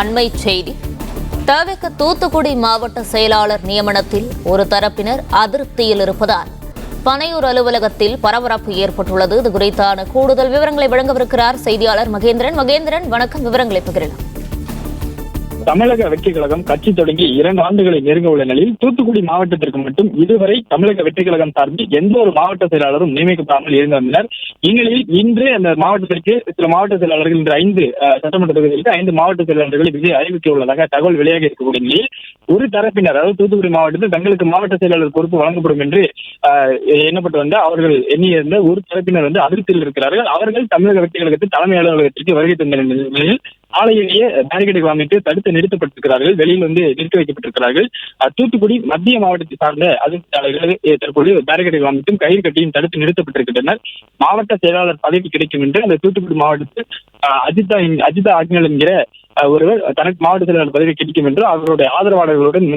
அண்மை செய்தி. தவிக தூத்துக்குடி மாவட்ட செயலாளர் நியமனத்தில் ஒரு தரப்பினர் அதிருப்தியில் இருப்பதால் பனையூர் அலுவலகத்தில் பரபரப்பு ஏற்பட்டுள்ளது. இது குறித்தான கூடுதல் விவரங்களை வழங்கவிருக்கிறார் செய்தியாளர் மகேந்திரன். மகேந்திரன், வணக்கம். விவரங்களை பகிரலாம். தமிழக வெற்றி கழகம் கட்சி தொடங்கி 2 ஆண்டுகளை நெருங்க உள்ள நிலையில் தூத்துக்குடி மாவட்டத்திற்கு மட்டும் இதுவரை தமிழக வெற்றி கழகம் சார்பில் எந்த ஒரு மாவட்ட செயலாளரும் நியமிக்கப்படாமல் இருந்து வந்தனர். இந்நிலையில் இன்று அந்த மாவட்டத்திற்கு சில மாவட்ட செயலாளர்கள் இன்று 5 சட்டமன்ற தொகுதிகளுக்கு 5 மாவட்ட செயலாளர்களை விஜய் அறிவிக்க உள்ளதாக தகவல் வெளியாக இருக்கக்கூடிய நிலையில் ஒரு தரப்பினர், அதாவது தூத்துக்குடி மாவட்டத்தில் தங்களுக்கு மாவட்ட செயலாளர் பொறுப்பு வழங்கப்படும் என்று எண்ணப்பட்டு வந்த அவர்கள் எண்ணியிருந்த ஒரு தரப்பினர் அதிருப்தியில் இருக்கிறார்கள். அவர்கள் தமிழக வெற்றி கழகத்தில் தலைமை அலுவலகத்திற்கு வருகை தந்த நிலையில் ஆலையிலேயே பேரிகேடுகள் அமைத்து தடுத்து நிறுத்தப்பட்டிருக்கிறார்கள். வெளியில் நிறுத்தி வைக்கப்பட்டிருக்கிறார்கள். தூத்துக்குடி மத்திய மாவட்டத்தை சார்ந்த அதிர்ச்சியாளர்கள் தற்போது பேரிகேடுகள் அமைத்தும் கயிறு கட்டியும் தடுத்து நிறுத்தப்பட்டிருக்கின்றனர். மாவட்ட செயலாளர் பதவி கிடைக்கும் என்று அந்த தூத்துக்குடி மாவட்டத்தில் அஜிதா ஆக்ஞல் என்கிற ஒருவர் தனக்கு மாவட்ட செயலாளர் பதவி கிடைக்கும் என்று அவருடைய ஆதரவாளர்களுடன்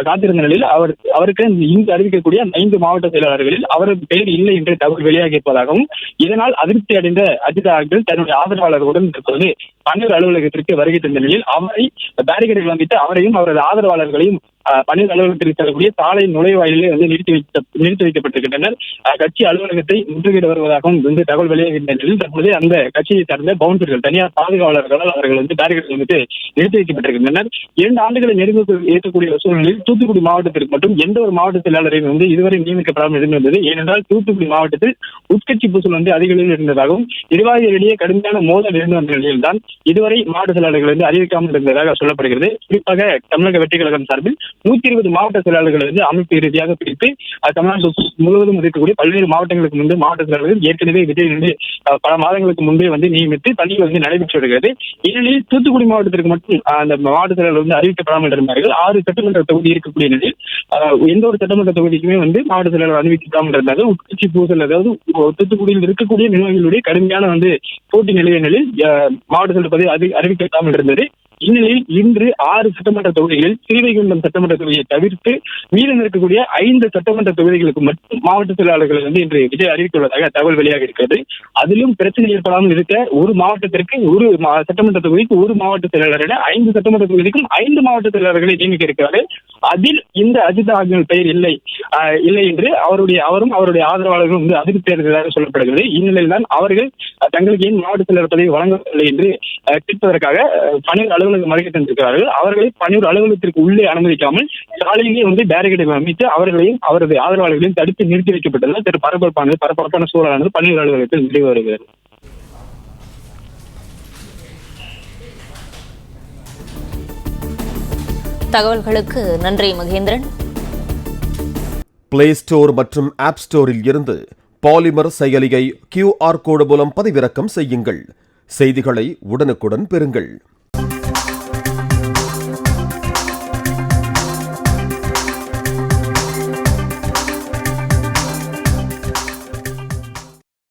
காத்திருந்த நிலையில் அவருக்கு இங்கு அறிவிக்கக்கூடிய 5 மாவட்ட செயலாளர்களில் அவரது பெயர் இல்லை என்று தகவல் வெளியாகி இருப்பதாகவும், இதனால் அதிருப்தி அடைந்த அஜிதா ஆக்ஞல் தன்னுடைய ஆதரவாளர்களுடன் தற்போது பன்னீர் அலுவலகத்திற்கு வருகை தந்த நிலையில் அவரை பேரிகேடுகள் அமைத்து அவரையும் அவரது ஆதரவாளர்களையும் பன்னீர் அலுவலகத்திற்கு செல்லக்கூடிய சாலை நுழைவாயிலே நிறுத்தி வைக்கப்பட்டிருக்கின்றனர். கட்சி அலுவலகத்தை முற்றுகையிட வருவதாகவும் தகவல் வெளியாகின்ற நிலையில் தற்போது அந்த கட்சியை சார்ந்த பவுன்சர்கள், தனியார் பாதுகாவலர்களால் அவர்கள் பேரிகேடுகள் அமைத்து நிறுத்தி வைக்கப்பட்டிருக்கின்றனர். 2 ஆண்டுகளை நெருங்க இருக்கக்கூடிய சூழ்நிலையில் தூத்துக்குடி மாவட்டத்திற்கு மட்டும் எந்த ஒரு மாவட்ட செயலாளரையும் இதுவரை நியமிக்கப்படாமல் இருந்தது. ஏனென்றால் தூத்துக்குடி மாவட்டத்தில் உட்கட்சி பூசல் அதிக அளவில் இருந்ததாகவும் நிர்வாகிகளிடையே கடுமையான மோதல் இருந்து வந்த நிலையில்தான் இதுவரை மாவட்ட செயலாளர்கள் அறிவிக்காமல் இருந்ததாக சொல்லப்படுகிறது. குறிப்பாக தமிழக வெற்றி கழகம் சார்பில் 120 மாவட்ட செயலாளர்கள் அமைப்பு ரீதியாக பிரித்து தமிழ்நாடு முழுவதும் இருக்கக்கூடிய பல்வேறு மாவட்டங்களுக்கு முன்பு மாவட்ட செயலாளர்கள் ஏற்கனவே விஜய் பல மாதங்களுக்கு முன்பே நியமித்து பணிகள் நடைபெற்று வருகிறது. இந்நிலையில் தூத்துக்குடி மாவட்டத்திற்கு மட்டும் அந்த மாவட்ட செயலாளர்கள் அறிவிக்கப்படாமல் இருந்தார்கள். 6 சட்டமன்ற தொகுதி இருக்கக்கூடிய நிலையில் எந்த ஒரு சட்டமன்ற தொகுதிக்குமே மாவட்ட செயலாளர் அறிவிக்கப்படாமல் இருந்தார்கள். உட்கட்சி பூசல், அதாவது தூத்துக்குடியில் இருக்கக்கூடிய நிர்வாகிகளுடைய கடுமையான போட்டி நிலைய நிலையில் மாவட்ட செயலர் பதவி அறிவிக்கப்படாமல் இருந்தது. இந்நிலையில் இன்று 6 சட்டமன்ற தொகுதிகளில் ஸ்ரீவைகுண்டம் சட்டமன்ற தொகுதியை தவிர்த்து மீதம் இருக்கக்கூடிய 5 சட்டமன்ற தொகுதிகளுக்கு மட்டும் மாவட்ட செயலாளர்கள் இன்று விஜய் அறிவித்துள்ளதாக தகவல் வெளியாக இருக்கிறது. அதிலும் பிரச்சனை ஏற்படாமல் இருக்க ஒரு மாவட்டத்திற்கு ஒரு சட்டமன்ற தொகுதிக்கு ஒரு மாவட்ட செயலாளர், 5 சட்டமன்ற தொகுதிக்கும் 5 மாவட்ட செயலாளர்களை நியமிக்க இருக்கிறார்கள். அதில் இந்த அஜிதா ஆக்ஞல் பெயர் இல்லை என்று அவரும் அவருடைய ஆதரவாளர்களும் அதிருப்தி அடைந்ததாக சொல்லப்படுகிறது. இந்நிலையில் தான் அவர்கள் தங்களுக்கு ஏன் மாவட்ட செயலாளர் பதவி வழங்கவில்லை என்று கேட்பதற்காக பன்னீர் அலுவலகம் வருகை தந்திருக்கிறார்கள். அவர்களை பன்னீர் அலுவலகத்திற்கு உள்ளே அனுமதிக்காமல் சாலையிலேயே பேரிகேடுகள் அமைத்து அவர்களையும் அவரது ஆதரவாளர்களையும் தடுத்து நிறுத்தி வைக்கப்பட்டதால் பரபரப்பான சூழலானது பன்னீர் அலுவலகத்தில் நிறைவு வருகிறது. தகவல்களுக்கு நன்றி மகேந்திரன். பிளே ஸ்டோர் மற்றும் ஆப் ஸ்டோரில் இருந்து பாலிமர் செயலியை QR கோடு மூலம் பதிவிறக்கம் செய்யுங்கள். செய்திகளை உடனுக்குடன் பெறுங்கள்.